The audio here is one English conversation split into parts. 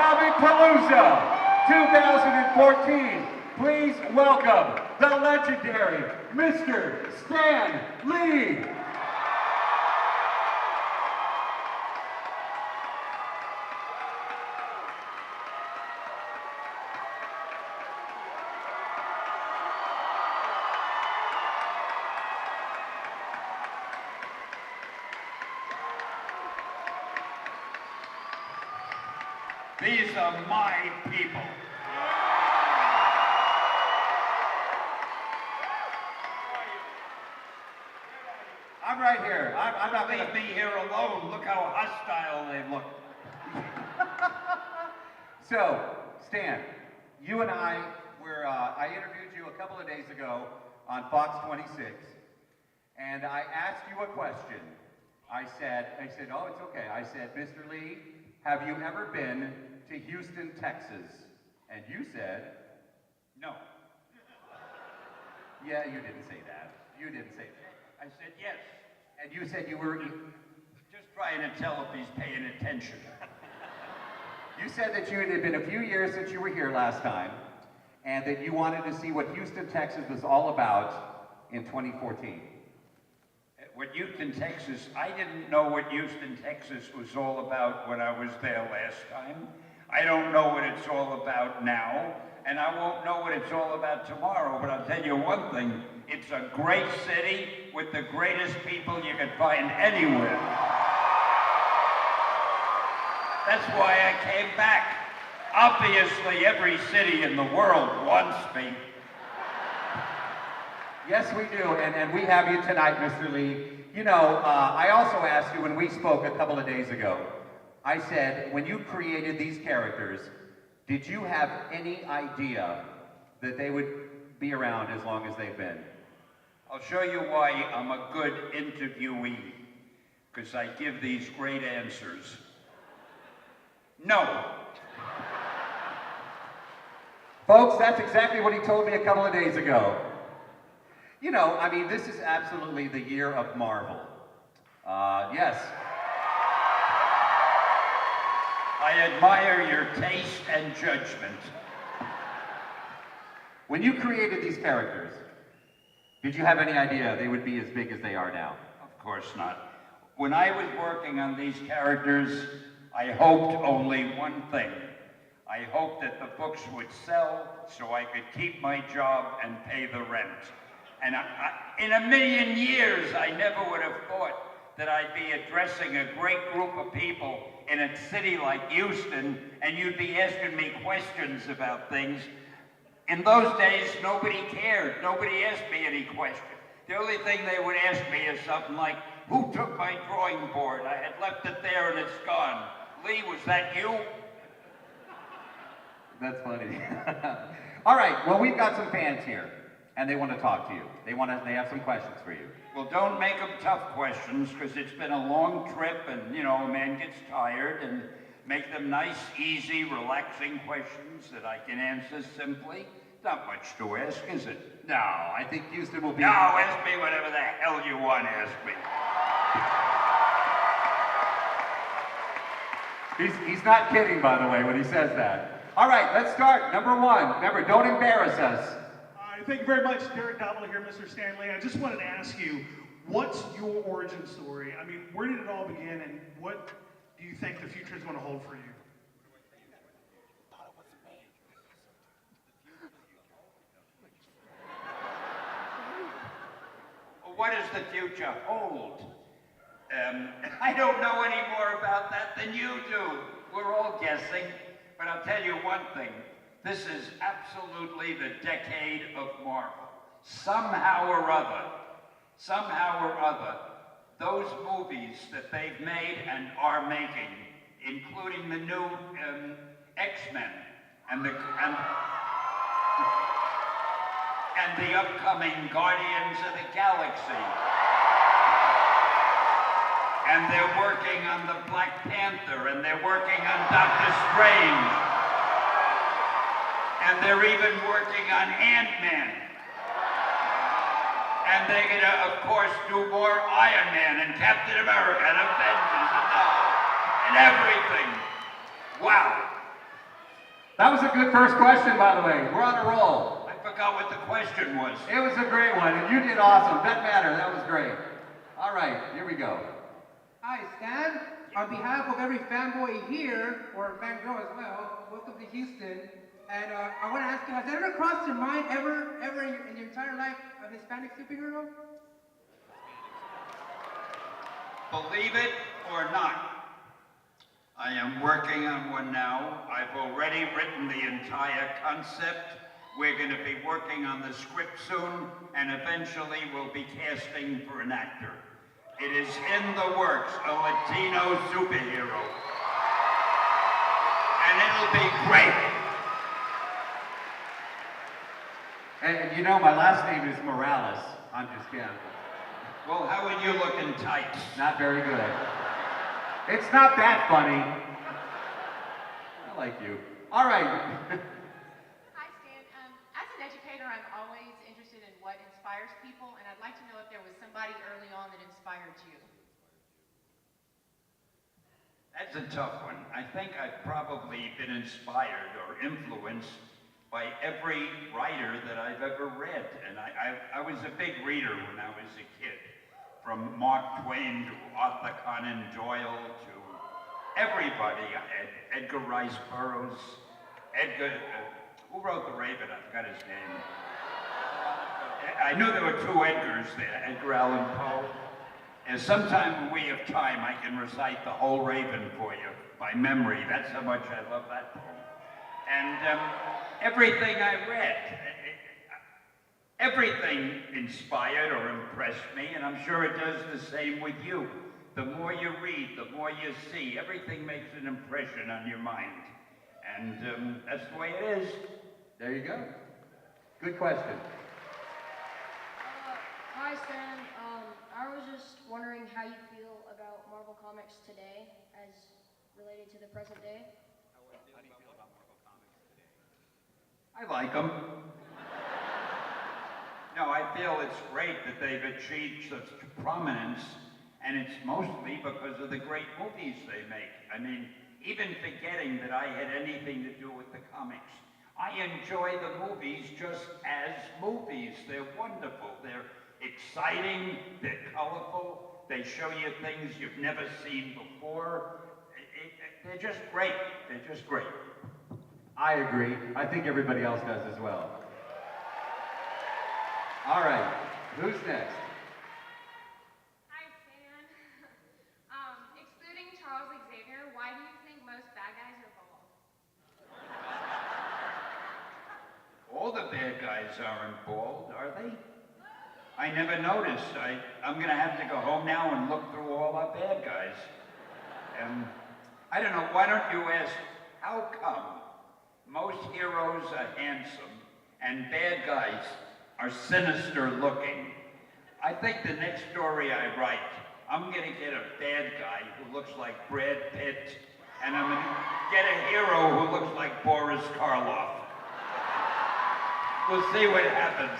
Comicpalooza 2014. Please welcome the legendary Mr. Stan Lee. These are my people. I'm right here. I'm not Leave me here alone. Look how hostile they look. So, Stan, you and I interviewed you a couple of days ago on Fox 26, and I asked you a question. I said, oh, it's okay. I said, Mr. Lee, have you ever been to Houston, Texas? And you said, no. Yeah, you didn't say that. You didn't say that. I said yes. And you said you were... Just trying to tell if he's paying attention. You said that it had been a few years since you were here last time, and that you wanted to see what Houston, Texas was all about in 2014. What Houston, Texas, I didn't know what Houston, Texas was all about when I was there last time. I don't know what it's all about now, and I won't know what it's all about tomorrow, but I'll tell you one thing, it's a great city with the greatest people you could find anywhere. That's why I came back. Obviously, every city in the world wants me. Yes, we do, and we have you tonight, Mr. Lee. You know, I also asked you when we spoke a couple of days ago, I said, when you created these characters, did you have any idea that they would be around as long as they've been? I'll show you why I'm a good interviewee, because I give these great answers. No. Folks, that's exactly what he told me a couple of days ago. You know, I mean, this is absolutely the year of Marvel. Yes. I admire your taste and judgment. When you created these characters, did you have any idea they would be as big as they are now? Of course not. When I was working on these characters, I hoped only one thing. I hoped that the books would sell so I could keep my job and pay the rent. And in a million years, I never would have thought that I'd be addressing a great group of people in a city like Houston, and you'd be asking me questions about things. In those days, nobody cared. Nobody asked me any questions. The only thing they would ask me is something like, who took my drawing board? I had left it there and it's gone. Lee, was that you? That's funny. All right, well, we've got some fans here, and they want to talk to you. They have some questions for you. Well, don't make them tough questions, because it's been a long trip, and, you know, a man gets tired, and make them nice, easy, relaxing questions that I can answer simply. Not much to ask, is it? No, I think Houston will be... No, ask me whatever the hell you want to ask me. He's not kidding, by the way, when he says that. All right, let's start. Number one. Remember, don't embarrass us. Thank you very much, Derek Doble here, Mr. Stanley. I just wanted to ask you, what's your origin story? I mean, where did it all begin, and what do you think the future is going to hold for you? What does the future hold? I don't know any more about that than you do. We're all guessing, but I'll tell you one thing. This is absolutely the decade of Marvel. Somehow or other, those movies that they've made and are making, including the new X-Men and the upcoming Guardians of the Galaxy. And they're working on the Black Panther, and they're working on Doctor Strange. And they're even working on Ant-Man. And they're gonna, of course, do more Iron Man and Captain America and Avengers and everything. Wow. That was a good first question, by the way. We're on a roll. I forgot what the question was. It was a great one, and you did awesome. Doesn't matter. That was great. All right, here we go. Hi, Stan. On behalf of every fanboy here, or fangirl as well, welcome to Houston. And I want to ask you, has it ever crossed your mind, ever in your entire life, a Hispanic superhero? Believe it or not, I am working on one now. I've already written the entire concept. We're going to be working on the script soon, and eventually we'll be casting for an actor. It is in the works, a Latino superhero. And it'll be great. And you know, my last name is Morales. I'm just kidding. Well, how would you look in tights? Not very good. It's not that funny. I like you. All right. Hi, Stan. As an educator, I'm always interested in what inspires people, and I'd like to know if there was somebody early on that inspired you. That's a tough one. I think I've probably been inspired or influenced by every writer that I've ever read. And I was a big reader when I was a kid. From Mark Twain to Arthur Conan Doyle to everybody. Edgar Rice Burroughs. Who wrote The Raven? I forgot his name. I knew there were two Edgars there, Edgar Allan Poe. And sometime when we have time, I can recite the whole Raven for you by memory. That's how much I love that poem. And everything I read, everything inspired or impressed me, and I'm sure it does the same with you. The more you read, the more you see, everything makes an impression on your mind. And that's the way it is. There you go. Good question. Hi, Stan. I was just wondering how you feel about Marvel Comics today as related to the present day. How do you feel about Marvel Comics today? I like them. No, I feel it's great that they've achieved such prominence, and it's mostly because of the great movies they make. I mean, even forgetting that I had anything to do with the comics, I enjoy the movies just as movies. They're wonderful. They're exciting. They're colorful. They show you things you've never seen before. They're just great. They're just great. I agree. I think everybody else does as well. All right, who's next? Hi, Stan. Excluding Charles Xavier, why do you think most bad guys are bald? All the bad guys aren't bald, are they? I never noticed. I'm going to have to go home now and look through all our bad guys. I don't know, why don't you ask, how come most heroes are handsome and bad guys are sinister looking? I think the next story I write, I'm going to get a bad guy who looks like Brad Pitt, and I'm going to get a hero who looks like Boris Karloff. We'll see what happens.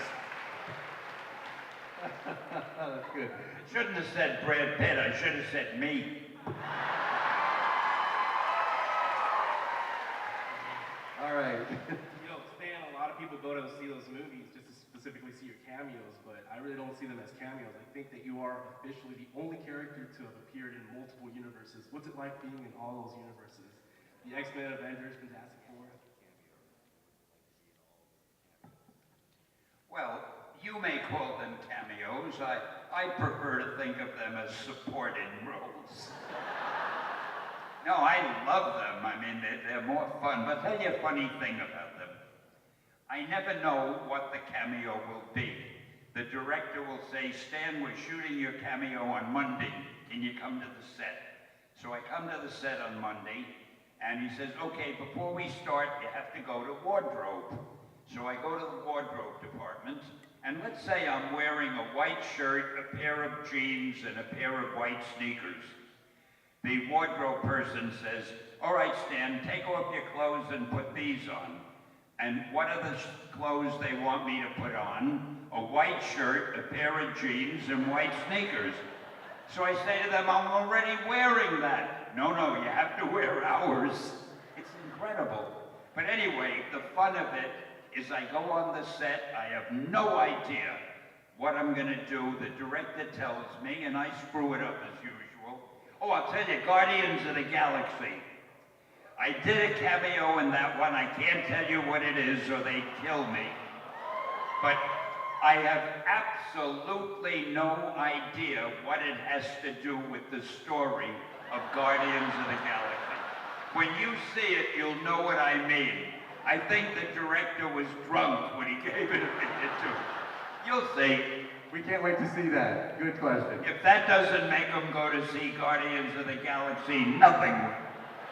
That's good. I shouldn't have said Brad Pitt, I should have said me. All right. You know, Stan, a lot of people go to see those movies just to specifically see your cameos, but I really don't see them as cameos. I think that you are officially the only character to have appeared in multiple universes. What's it like being in all those universes? The X-Men, Avengers, Fantastic Four? Well, you may call them cameos. I prefer to think of them as supporting roles. No, I love them. I mean, they're more fun. But I'll tell you a funny thing about them. I never know what the cameo will be. The director will say, Stan, we're shooting your cameo on Monday. Can you come to the set? So I come to the set on Monday, and he says, okay, before we start, you have to go to wardrobe. So I go to the wardrobe department, and let's say I'm wearing a white shirt, a pair of jeans, and a pair of white sneakers. The wardrobe person says, all right, Stan, take off your clothes and put these on. And what are the clothes they want me to put on? A white shirt, a pair of jeans, and white sneakers. So I say to them, I'm already wearing that. No, you have to wear ours. It's incredible. But anyway, the fun of it is I go on the set, I have no idea what I'm gonna do. The director tells me, and I screw it up as usual. Oh, I'll tell you, Guardians of the Galaxy. I did a cameo in that one. I can't tell you what it is or they'd kill me. But I have absolutely no idea what it has to do with the story of Guardians of the Galaxy. When you see it, you'll know what I mean. I think the director was drunk when he gave it to me. You'll see. We can't wait to see that. Good question. If that doesn't make them go to see Guardians of the Galaxy, nothing will.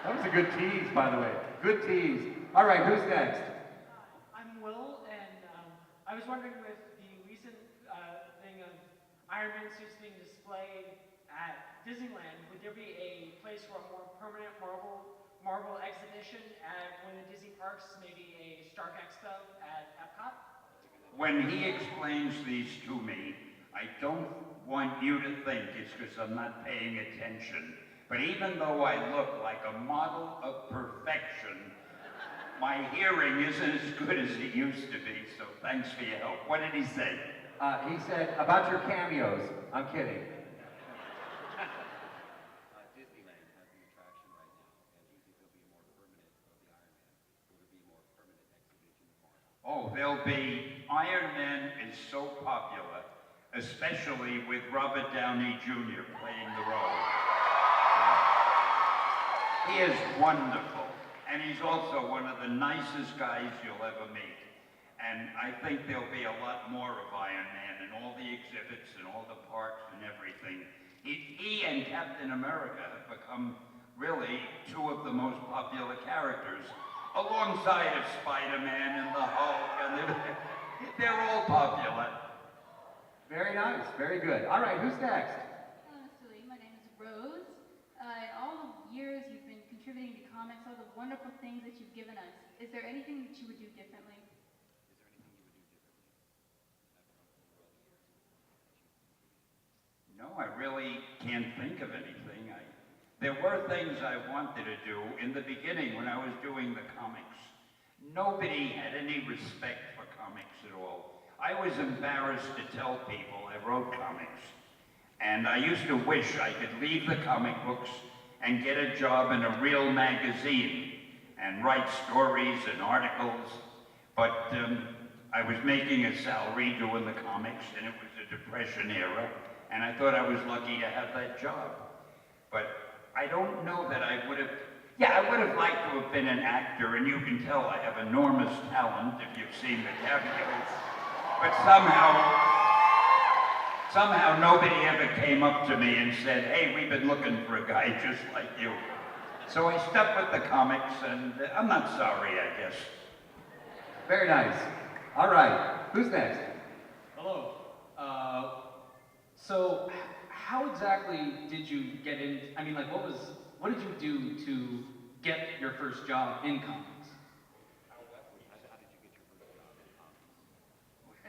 That was a good tease, by the way. Good tease. All right, who's next? I'm Will, and I was wondering with the recent thing of Iron Man suits being displayed at Disneyland, would there be a place for a more permanent Marvel exhibition at one of the Disney parks, maybe a Stark Expo at Epcot? When he explains these to me, I don't want you to think it's because I'm not paying attention. But even though I look like a model of perfection, my hearing isn't as good as it used to be, so thanks for your help. What did he say? He said, about your cameos. I'm kidding. Disneyland has the attraction right now, and do you think there'll be a more permanent of the Iron Man? Will there be a more permanent exhibition of Marvel? Oh, there'll be. Iron Man is so popular, especially with Robert Downey Jr. playing the role. He is wonderful, and he's also one of the nicest guys you'll ever meet. And I think there'll be a lot more of Iron Man in all the exhibits and all the parks and everything. He and Captain America have become really two of the most popular characters, alongside of Spider-Man and the Hulk, and they're all popular. Very nice. Very good. All right, who's next? Hello, Mr. Lee. My name is Rose. In all the years you've been contributing to comics, all the wonderful things that you've given us, is there anything that you would do differently? No, I really can't think of anything. There were things I wanted to do in the beginning when I was doing the comics. Nobody had any respect for comics at all. I was embarrassed to tell people I wrote comics. And I used to wish I could leave the comic books and get a job in a real magazine and write stories and articles. But I was making a salary doing the comics, and it was a Depression era, and I thought I was lucky to have that job. But I don't know that I would have, I would have liked to have been an actor, and you can tell I have enormous talent if you've seen the cameos. But somehow nobody ever came up to me and said, hey, we've been looking for a guy just like you. So I stuck with the comics, and I'm not sorry, I guess. Very nice. All right, who's next? Hello. So how exactly did you get in, I mean, like, what did you do to get your first job in comics?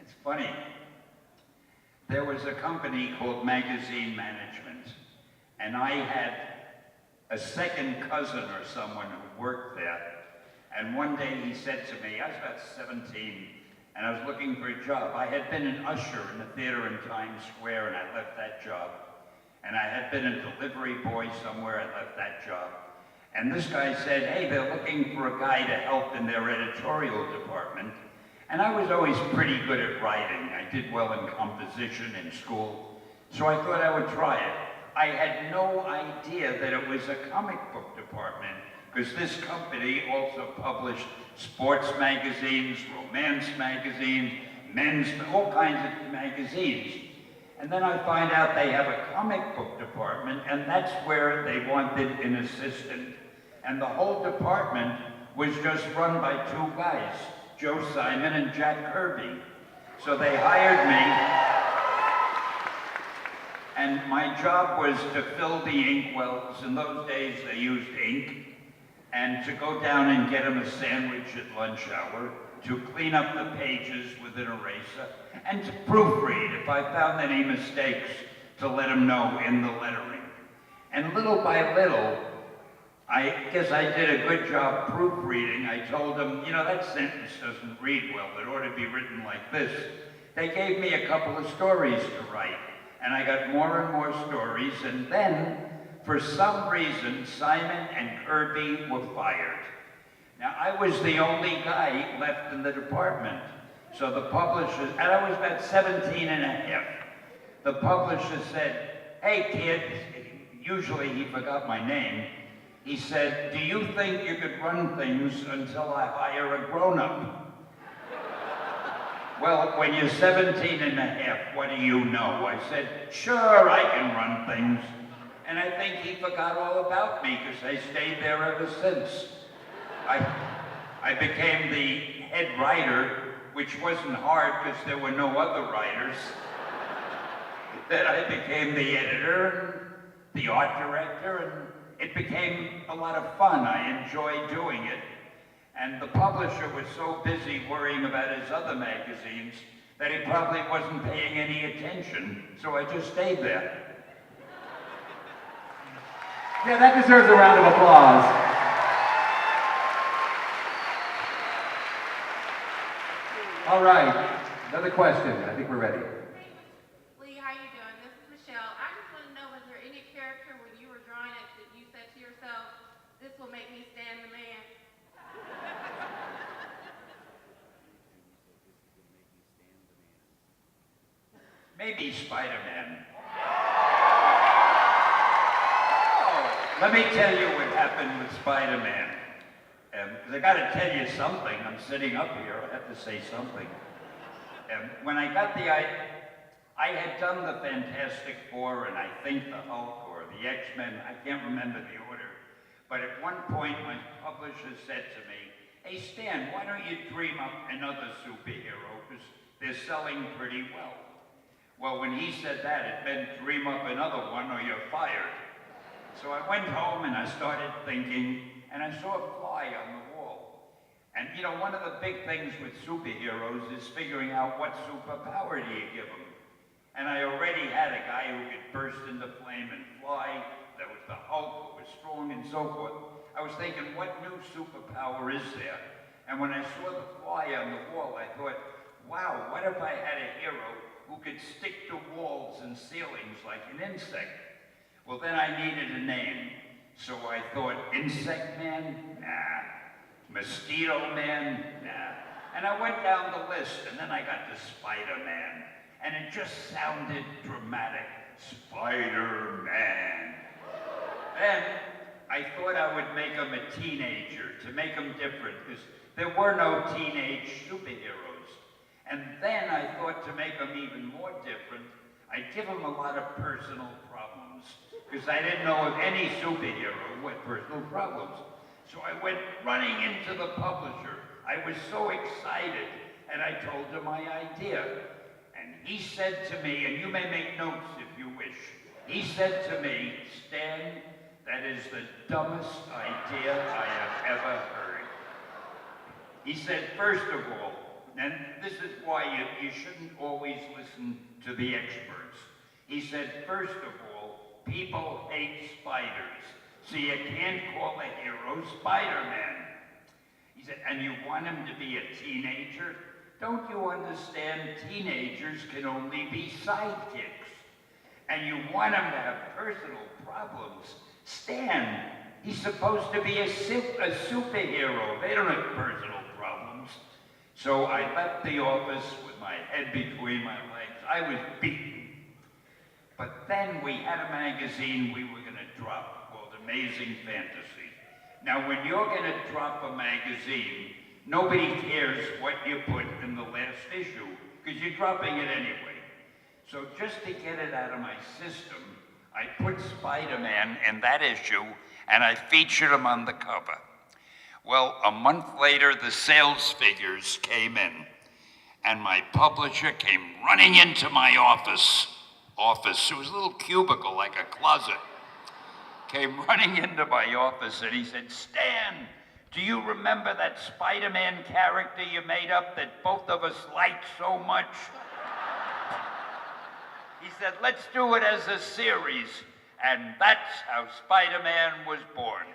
It's funny. There was a company called Magazine Management, and I had a second cousin or someone who worked there. And one day he said to me, I was about 17, and I was looking for a job. I had been an usher in the theater in Times Square, and I left that job. And I had been a delivery boy somewhere, I left that job. And this guy said, hey, they're looking for a guy to help in their editorial department. And I was always pretty good at writing. I did well in composition in school, so I thought I would try it. I had no idea that it was a comic book department, because this company also published sports magazines, romance magazines, men's, all kinds of magazines. And then I find out they have a comic book department, and that's where they wanted an assistant. And the whole department was just run by two guys, Joe Simon and Jack Kirby. So they hired me, and my job was to fill the ink wells. In those days, they used ink, and to go down and get them a sandwich at lunch hour, to clean up the pages with an eraser, and to proofread if I found any mistakes, to let them know in the lettering. And little by little, I guess I did a good job proofreading. I told them, you know, that sentence doesn't read well. It ought to be written like this. They gave me a couple of stories to write, and I got more and more stories, and then, for some reason, Simon and Kirby were fired. Now, I was the only guy left in the department. So the publisher, and I was about 17 and a half. The publisher said, hey kid, usually he forgot my name. He said, do you think you could run things until I hire a grown-up? Well, when you're 17 and a half, what do you know? I said, sure, I can run things. And I think he forgot all about me because I stayed there ever since. I became the head writer, which wasn't hard because there were no other writers. Then I became the editor, the art director, and it became a lot of fun. I enjoyed doing it. And the publisher was so busy worrying about his other magazines that he probably wasn't paying any attention, so I just stayed there. Yeah, that deserves a round of applause. All right, another question. I think we're ready. Lee, how you doing? This is Michelle. I just want to know, was there any character when you were drawing it that you said to yourself, this will make me stand the man? Maybe Spider-Man. Let me tell you what happened with Spider-Man. Because I got to tell you something. I'm sitting up here. I have to say something. When I got the idea, I had done the Fantastic Four and I think the Hulk or the X-Men. I can't remember the order. But at one point, my publisher said to me, hey, Stan, why don't you dream up another superhero? Because they're selling pretty well. Well, when he said that, it meant dream up another one or you're fired. So I went home and I started thinking, and I saw a fly on the wall. And you know, one of the big things with superheroes is figuring out what superpower do you give them. And I already had a guy who could burst into flame and fly. There was the Hulk who was strong and so forth. I was thinking, what new superpower is there? And when I saw the fly on the wall, I thought, wow, what if I had a hero who could stick to walls and ceilings like an insect? Well, then I needed a name. So I thought, Insect Man? Nah. Mosquito Man? Nah. And I went down the list, and then I got to Spider-Man. And it just sounded dramatic. Spider-Man. Then I thought I would make him a teenager, to make him different, because there were no teenage superheroes. And then I thought to make him even more different, I'd give him a lot of personal problems, because I didn't know of any superhero who had personal problems. So I went running into the publisher. I was so excited, and I told him my idea. And he said to me, and you may make notes if you wish, he said to me, Stan, that is the dumbest idea I have ever heard. He said, first of all, and this is why you shouldn't always listen to the experts. He said, first of all, people hate spiders, so you can't call a hero Spider-Man. He said, and you want him to be a teenager? Don't you understand teenagers can only be sidekicks? And you want him to have personal problems? Stan, he's supposed to be a superhero. They don't have personal problems. So I left the office with my head between my legs. I was beaten. But then we had a magazine we were going to drop called Amazing Fantasy. Now, when you're going to drop a magazine, nobody cares what you put in the last issue, because you're dropping it anyway. So just to get it out of my system, I put Spider-Man in that issue, and I featured him on the cover. Well, a month later, the sales figures came in, and my publisher came running into my office. It was a little cubicle, like a closet. Came running into my office, and he said, Stan, do you remember that Spider-Man character you made up that both of us liked so much? He said, let's do it as a series. And that's how Spider-Man was born.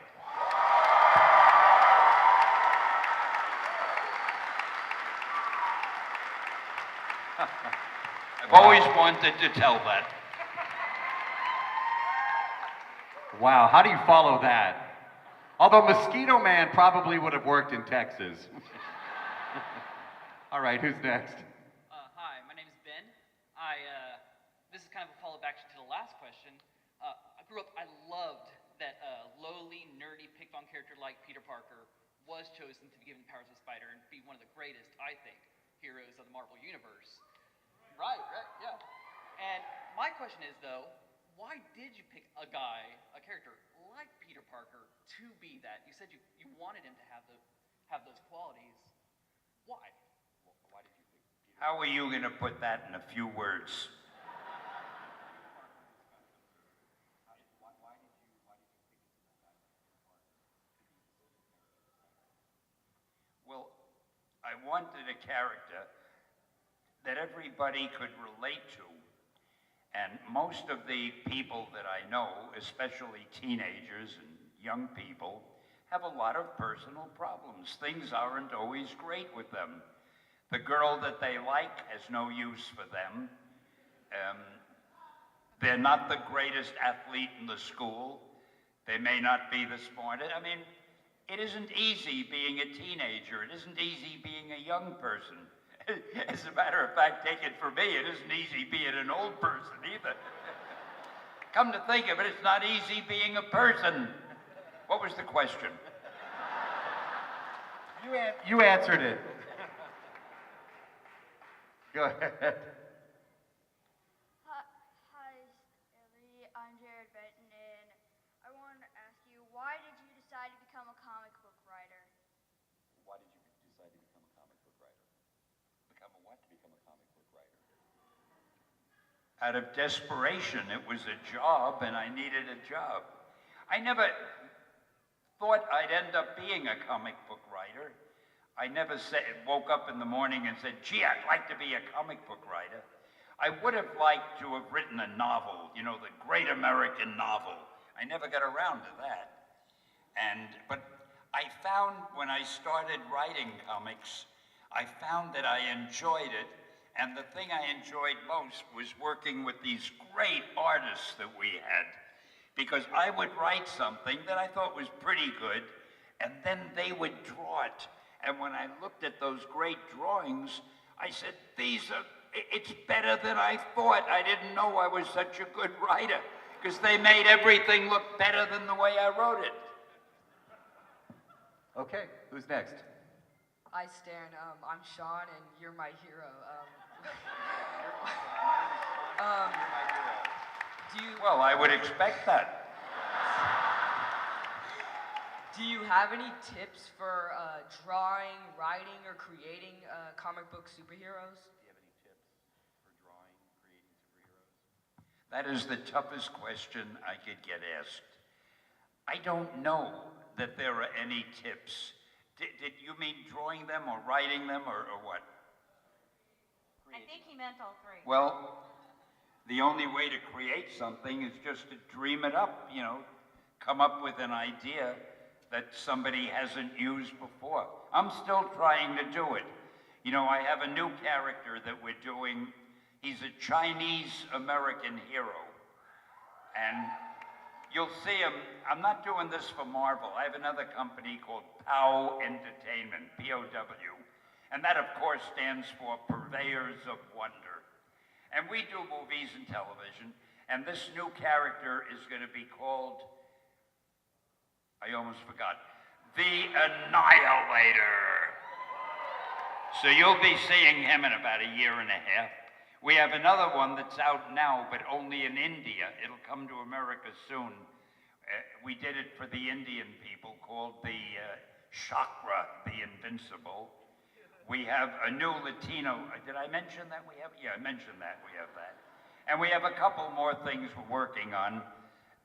I've always wanted to tell that. Wow, how do you follow that? Although Mosquito Man probably would have worked in Texas. All right, who's next? Hi, my name is Ben. This is kind of a follow back to the last question. I loved that lowly, nerdy, picked on character like Peter Parker was chosen to be given the powers of Spider and be one of the greatest, I think, heroes of the Marvel Universe. Right, yeah. And my question is, though, why did you pick a character like Peter Parker to be that? You said you wanted him to have those qualities. Why? Why did you pick Peter? How are you going to put that in a few words? Well, I wanted a character that everybody could relate to. And most of the people that I know, especially teenagers and young people, have a lot of personal problems. Things aren't always great with them. The girl that they like has no use for them. They're not the greatest athlete in the school. They may not be the smartest. I mean, it isn't easy being a teenager. It isn't easy being a young person. As a matter of fact, take it from me, it isn't easy being an old person either. Come to think of it, it's not easy being a person. What was the question? You answered it. Go ahead. Hi, Ellie. I'm Jared Benton, and I wanted to ask you, why did you decide to become a comic book writer? Why did you decide to become a comic book writer? Become a what? To become a comic book writer. Out of desperation, it was a job, and I needed a job. I never thought I'd end up being a comic book writer. I never woke up in the morning and said, gee, I'd like to be a comic book writer. I would have liked to have written a novel, you know, the great American novel. I never got around to that. But I found when I started writing comics, I found that I enjoyed it. And the thing I enjoyed most was working with these great artists that we had. Because I would write something that I thought was pretty good, and then they would draw it. And when I looked at those great drawings, I said, it's better than I thought. I didn't know I was such a good writer, because they made everything look better than the way I wrote it. Okay, who's next? Hi, Stan. I'm Sean, and you're my hero. Well, I would expect that. Do you have any tips for drawing, writing, or creating comic book superheroes? Do you have any tips for drawing, creating superheroes? That is the toughest question I could get asked. I don't know that there are any tips. Did you mean drawing them or writing them or what? I think he meant all three. Well, the only way to create something is just to dream it up, you know, come up with an idea that somebody hasn't used before. I'm still trying to do it. You know, I have a new character that we're doing. He's a Chinese-American hero. And you'll see him. I'm not doing this for Marvel. I have another company called POW Entertainment, P-O-W. And that, of course, stands for Purveyors of Wonder. And we do movies and television. And this new character is going to be called, I almost forgot, The Annihilator. So you'll be seeing him in about a year and a half. We have another one that's out now, but only in India. It'll come to America soon. We did it for the Indian people, called the Chakra, the Invincible. We have a new Latino. Did I mention that we have? Yeah, I mentioned that. We have that. And we have a couple more things we're working on.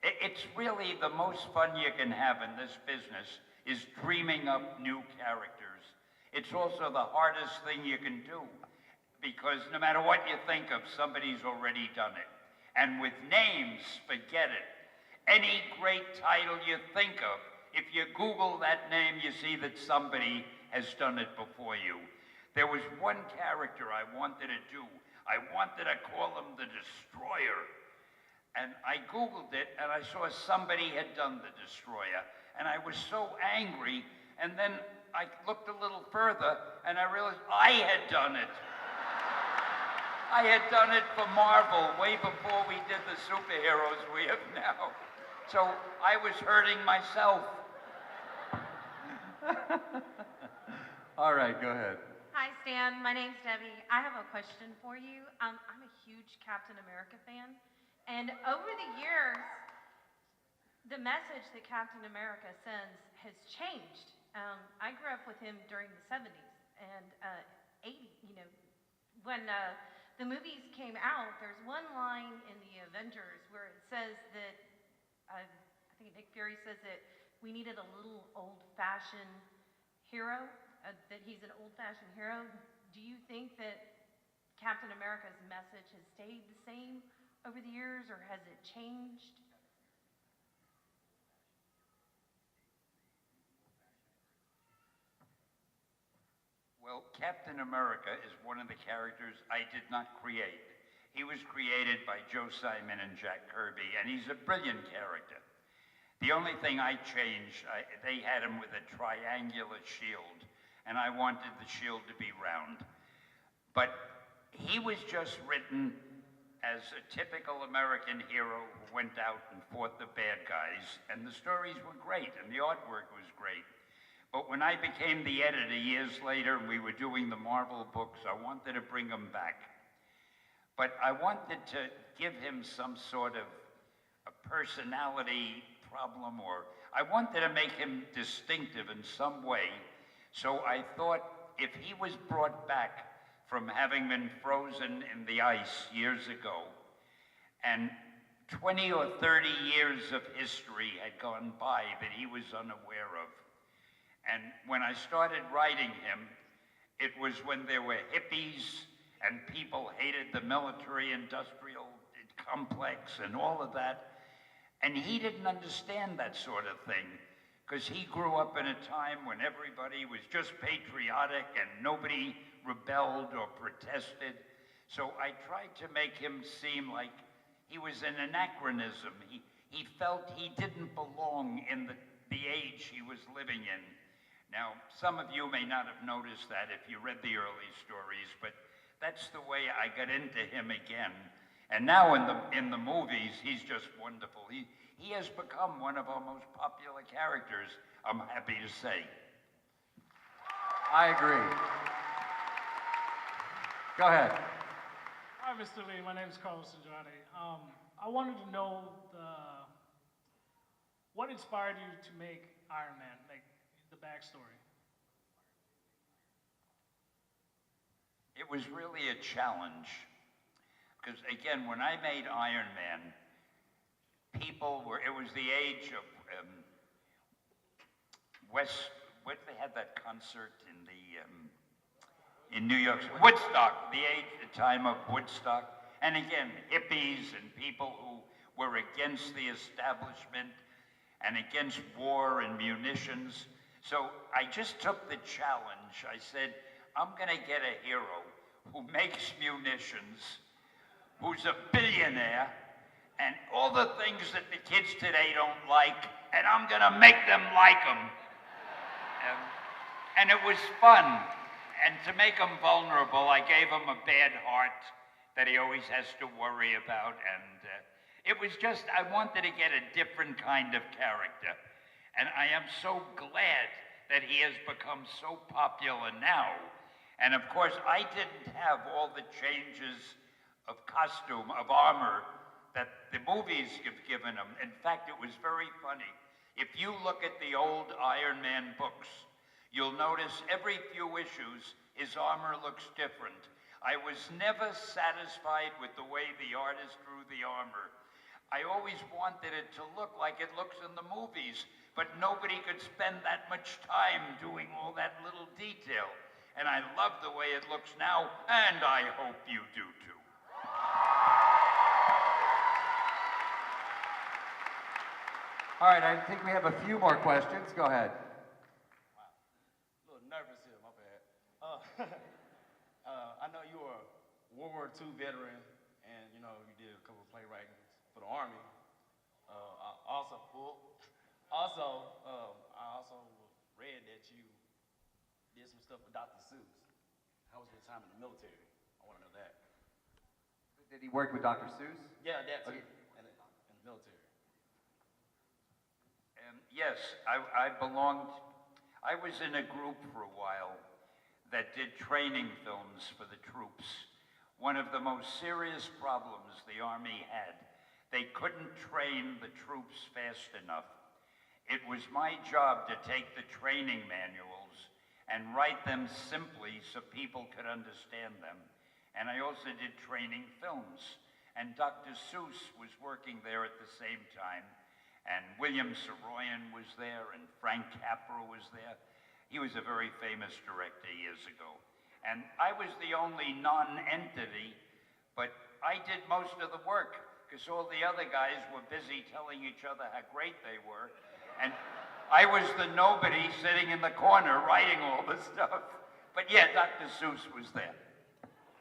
It's really the most fun you can have in this business is dreaming up new characters. It's also the hardest thing you can do, because no matter what you think of, somebody's already done it. And with names, forget it. Any great title you think of, if you Google that name, you see that somebody has done it before you. There was one character I wanted to do. I wanted to call him the Destroyer. And I Googled it, and I saw somebody had done the Destroyer. And I was so angry, and then I looked a little further, and I realized I had done it. I had done it for Marvel way before we did the superheroes we have now. So I was hurting myself. All right, go ahead. Hi, Stan. My name's Debbie. I have a question for you. I'm a huge Captain America fan. And over the years, the message that Captain America sends has changed. I grew up with him during the 70s and 80s, you know, when the movies came out, there's one line in the Avengers where it says that, I think Nick Fury says that we needed a little old-fashioned hero, that he's an old-fashioned hero. Do you think that Captain America's message has stayed the same over the years, or has it changed? Well, Captain America is one of the characters I did not create. He was created by Joe Simon and Jack Kirby, and he's a brilliant character. The only thing I changed, they had him with a triangular shield, and I wanted the shield to be round. But he was just written as a typical American hero who went out and fought the bad guys, and the stories were great, and the artwork was great. But when I became the editor years later and we were doing the Marvel books, I wanted to bring him back. But I wanted to give him some sort of a personality problem, or I wanted to make him distinctive in some way. So I thought if he was brought back from having been frozen in the ice years ago, and 20 or 30 years of history had gone by that he was unaware of. And when I started writing him, it was when there were hippies and people hated the military-industrial complex and all of that. And he didn't understand that sort of thing, because he grew up in a time when everybody was just patriotic and nobody rebelled or protested. So I tried to make him seem like he was an anachronism. He felt he didn't belong in the age he was living in. Now, some of you may not have noticed that if you read the early stories, but that's the way I got into him again. And now in the movies, he's just wonderful. He has become one of our most popular characters, I'm happy to say. I agree. Go ahead. Hi, Mr. Lee. My name is Carlos Andrade. I wanted to know what inspired you to make Iron Man, like the backstory. It was really a challenge, because again, when I made Iron Man, it was the age of they had that concert in New York, Woodstock, the time of Woodstock. And again, hippies and people who were against the establishment and against war and munitions. So I just took the challenge. I said, I'm gonna get a hero who makes munitions, who's a billionaire, and all the things that the kids today don't like, and I'm gonna make them like them. And it was fun. And to make him vulnerable, I gave him a bad heart that he always has to worry about. And it was just, I wanted to get a different kind of character. And I am so glad that he has become so popular now. And of course, I didn't have all the changes of costume, of armor, that the movies have given him. In fact, it was very funny. If you look at the old Iron Man books, you'll notice every few issues, his armor looks different. I was never satisfied with the way the artist drew the armor. I always wanted it to look like it looks in the movies, but nobody could spend that much time doing all that little detail. And I love the way it looks now, and I hope you do too. All right, I think we have a few more questions. Go ahead. A little nervous here, my bad. I know you are World War II veteran, and you know you did a couple of playwritings for the Army. I also read that you did some stuff with Dr. Seuss. How was your time in the military? I want to know that. Did he work with Dr. Seuss? Yeah, that too, in the military. Yes, I was in a group for a while that did training films for the troops. One of the most serious problems the Army had, they couldn't train the troops fast enough. It was my job to take the training manuals and write them simply so people could understand them. And I also did training films. And Dr. Seuss was working there at the same time. And William Saroyan was there, and Frank Capra was there. He was a very famous director years ago. And I was the only non-entity, but I did most of the work, because all the other guys were busy telling each other how great they were. And I was the nobody sitting in the corner writing all the stuff. But yeah, Dr. Seuss was there.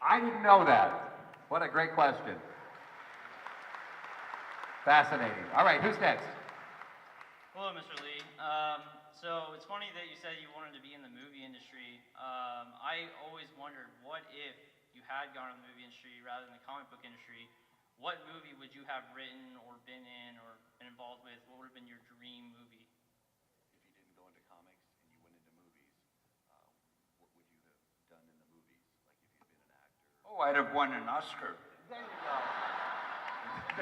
I didn't know that. What a great question. Fascinating. All right, who's next? Hello, Mr. Lee. So it's funny that you said you wanted to be in the movie industry. I always wondered, what if you had gone in the movie industry rather than the comic book industry? What movie would you have written or been in or been involved with? What would have been your dream movie? If you didn't go into comics and you went into movies, what would you have done in the movies? Like if you'd been an actor? Oh, I'd have won an Oscar. There you go.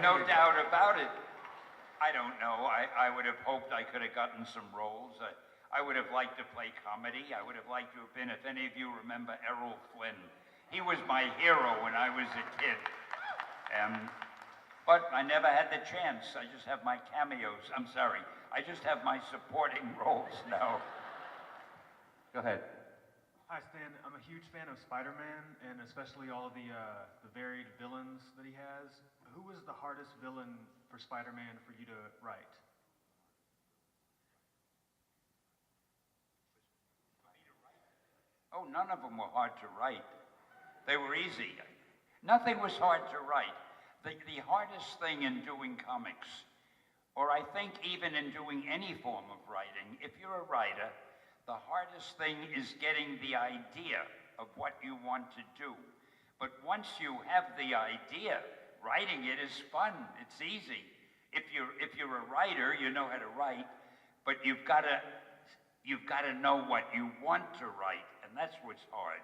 No doubt about it. I don't know. I would have hoped I could have gotten some roles. I would have liked to play comedy. I would have liked to have been, if any of you remember Errol Flynn, he was my hero when I was a kid. But I never had the chance. I just have my cameos. I'm sorry. I just have my supporting roles now. Go ahead. Hi, Stan. I'm a huge fan of Spider-Man, and especially all of the varied villains that he has. Who was the hardest villain for Spider-Man for you to write? Oh, none of them were hard to write. They were easy. Nothing was hard to write. The hardest thing in doing comics, or I think even in doing any form of writing, if you're a writer, the hardest thing is getting the idea of what you want to do. But once you have the idea, writing it is fun. It's easy. If you're a writer, you know how to write, but you've got to know what you want to write, and that's what's hard.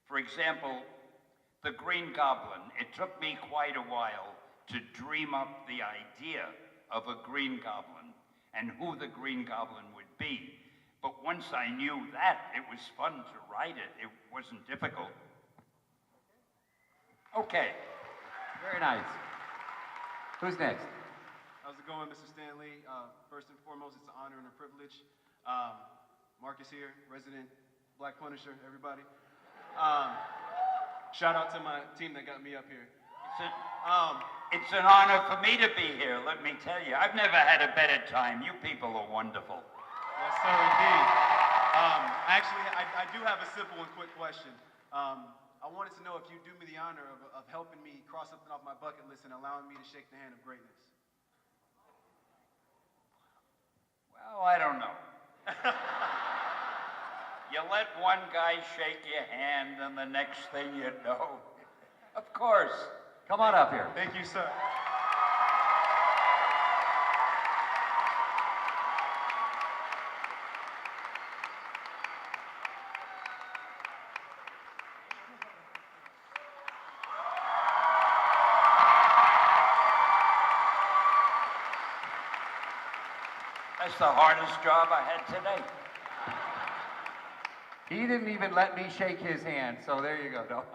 For example, the Green Goblin. It took me quite a while to dream up the idea of a Green Goblin and who the Green Goblin would be. But once I knew that, it was fun to write it. It wasn't difficult. Okay. Very nice. Who's next? How's it going, Mr. Stanley? First and foremost, it's an honor and a privilege. Marcus here, resident Black Punisher, everybody. Shout out to my team that got me up here. It's an honor for me to be here, let me tell you. I've never had a better time. You people are wonderful. Yes, sir, indeed. Actually, I do have a simple and quick question. I wanted to know if you do me the honor of helping me cross something off my bucket list and allowing me to shake the hand of greatness. Well, I don't know. You let one guy shake your hand, and the next thing you know. Of course. Come on up here. Thank you, sir. That's the hardest job I had today. He didn't even let me shake his hand, so there you go. No,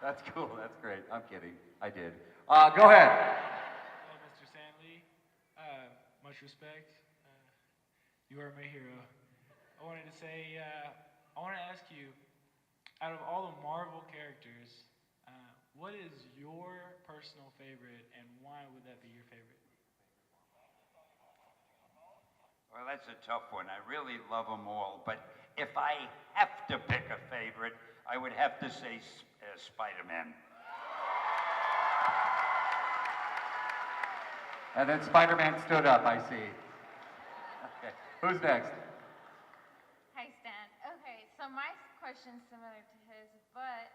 that's cool. That's great. I'm kidding. I did. Go ahead. Hello, Mr. Stanley. Much respect. You are my hero. I wanted to say, I want to ask you, out of all the Marvel characters, what is your personal favorite, and why would that be your favorite? Well, that's a tough one. I really love them all, but if I have to pick a favorite, I would have to say Spider-Man. And then Spider-Man stood up, I see. Okay. Who's next? Hi, Stan. Okay, so my question's similar to his, but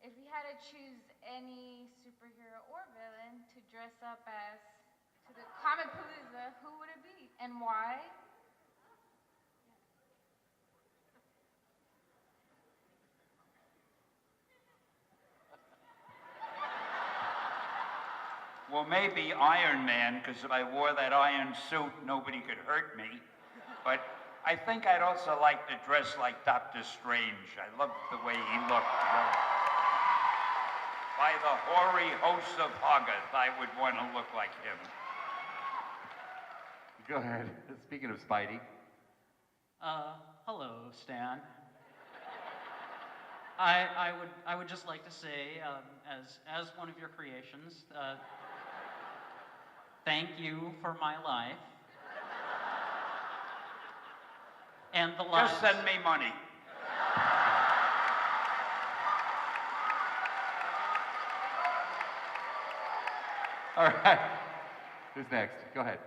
if you had to choose any superhero or villain to dress up as to the Comicpalooza, who would it be and why? Well, maybe Iron Man, because if I wore that iron suit, nobody could hurt me. But I think I'd also like to dress like Doctor Strange. I love the way he looked. By the hoary hosts of Hoggoth, I would want to look like him. Go ahead. Speaking of Spidey. Hello, Stan. I would just like to say, as one of your creations, thank you for my life. And the lives. Just send me money. All right. Who's next? Go ahead.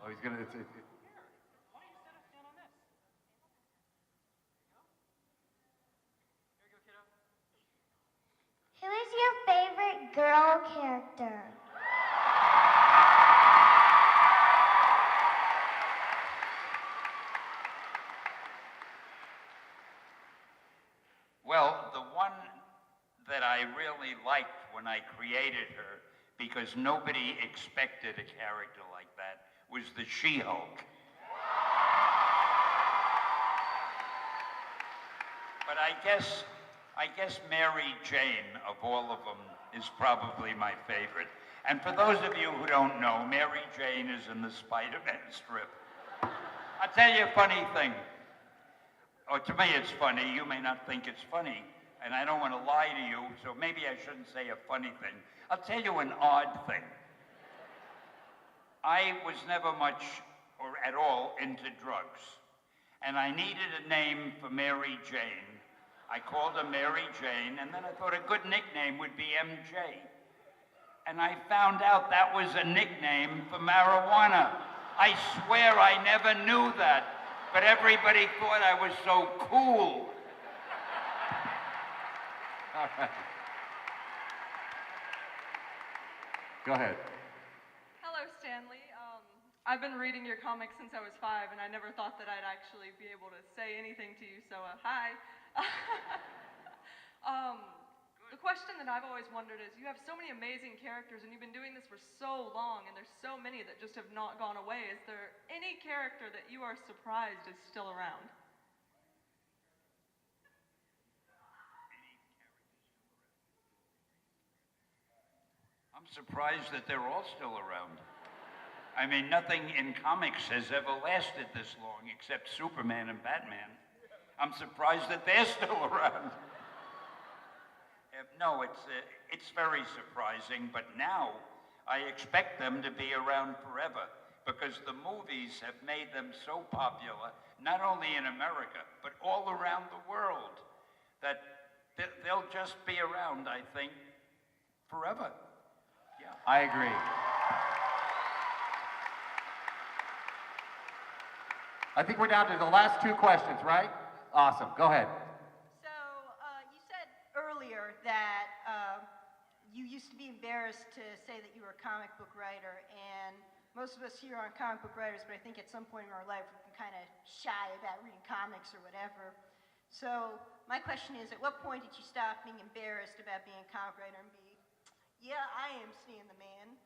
Oh, he's gonna. Who is your favorite girl character? Well, the one that I really liked when I created her, because nobody expected a character like that, was the She-Hulk. But I guess Mary Jane, of all of them, is probably my favorite. And for those of you who don't know, Mary Jane is in the Spider-Man strip. I'll tell you a funny thing. Oh, to me it's funny. You may not think it's funny, and I don't want to lie to you, so maybe I shouldn't say a funny thing. I'll tell you an odd thing. I was never much or at all into drugs, and I needed a name for Mary Jane. I called her Mary Jane, and then I thought a good nickname would be MJ. And I found out that was a nickname for marijuana. I swear I never knew that, but everybody thought I was so cool. All right. Go ahead. Hello, Stanley. I've been reading your comics since I was 5, and I never thought that I'd actually be able to say anything to you, so hi. The question that I've always wondered is, you have so many amazing characters, and you've been doing this for so long, and there's so many that just have not gone away. Is there any character that you are surprised is still around? I'm surprised that they're all still around. I mean, nothing in comics has ever lasted this long except Superman and Batman. I'm surprised that they're still around. No, it's very surprising, but now I expect them to be around forever because the movies have made them so popular, not only in America, but all around the world, that they'll just be around, I think, forever. Yeah. I agree. I think we're down to the last two questions, right? Awesome. Go ahead. So, you said earlier that you used to be embarrassed to say that you were a comic book writer, and most of us here aren't comic book writers, but I think at some point in our life we can kind of shy about reading comics or whatever. So, my question is, at what point did you stop being embarrassed about being a comic writer and be, yeah, I am Stan the Man.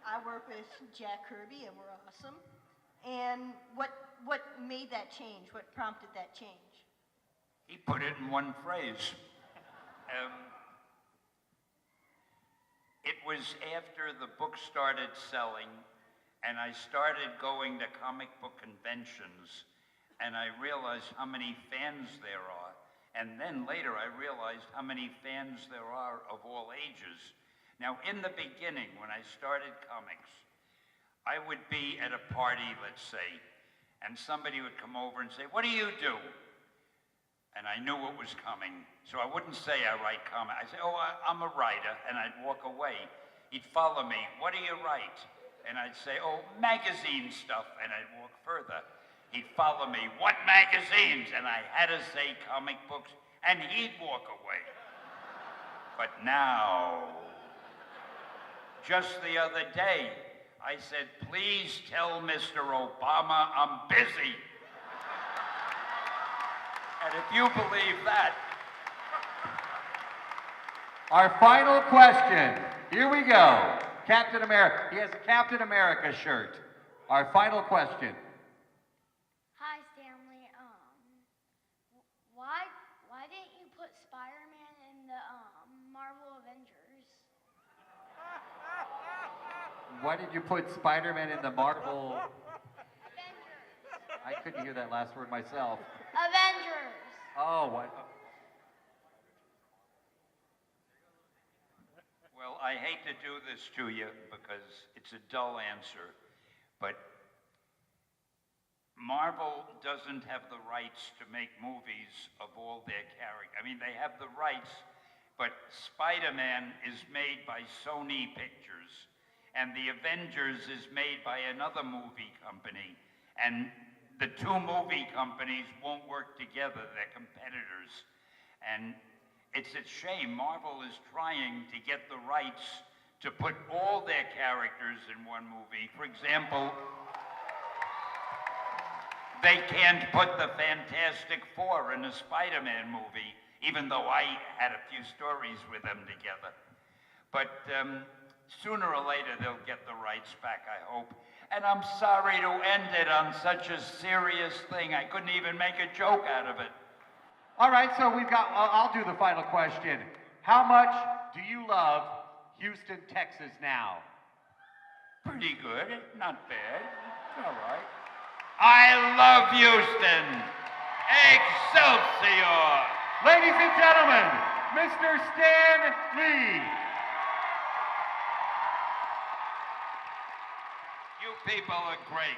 I work with Jack Kirby, and we're awesome. And what made that change? What prompted that change? He put it in one phrase. It was after the book started selling, and I started going to comic book conventions, and I realized how many fans there are. And then later I realized how many fans there are of all ages. Now, in the beginning, when I started comics, I would be at a party, let's say, and somebody would come over and say, "What do you do?" And I knew what was coming, so I wouldn't say I write comics. I'd say, "Oh, I'm a writer," and I'd walk away. He'd follow me. "What do you write?" And I'd say, "Oh, magazine stuff," and I'd walk further. He'd follow me. "What magazines?" And I had to say comic books, and he'd walk away. But now, just the other day, I said, "Please tell Mr. Obama I'm busy." And if you believe that. Our final question. Here we go. Captain America. He has a Captain America shirt. Our final question. Hi, Stanley. Why didn't you put Spider-Man in the Marvel Avengers? Why did you put Spider-Man in the Marvel? Avengers. I couldn't hear that last word myself. Avengers. Oh, what? Well, I hate to do this to you because it's a dull answer, but Marvel doesn't have the rights to make movies of all their characters. I mean, they have the rights, but Spider-Man is made by Sony Pictures, and the Avengers is made by another movie company, and the two movie companies won't work together. They're competitors, and it's a shame. Marvel is trying to get the rights to put all their characters in one movie. For example, they can't put the Fantastic Four in a Spider-Man movie, even though I had a few stories with them together. But sooner or later, they'll get the rights back, I hope. And I'm sorry to end it on such a serious thing. I couldn't even make a joke out of it. All right, so we've got, I'll do the final question. How much do you love Houston, Texas now? Pretty good, not bad, all right. I love Houston. Excelsior! Ladies and gentlemen, Mr. Stan Lee. You people are great.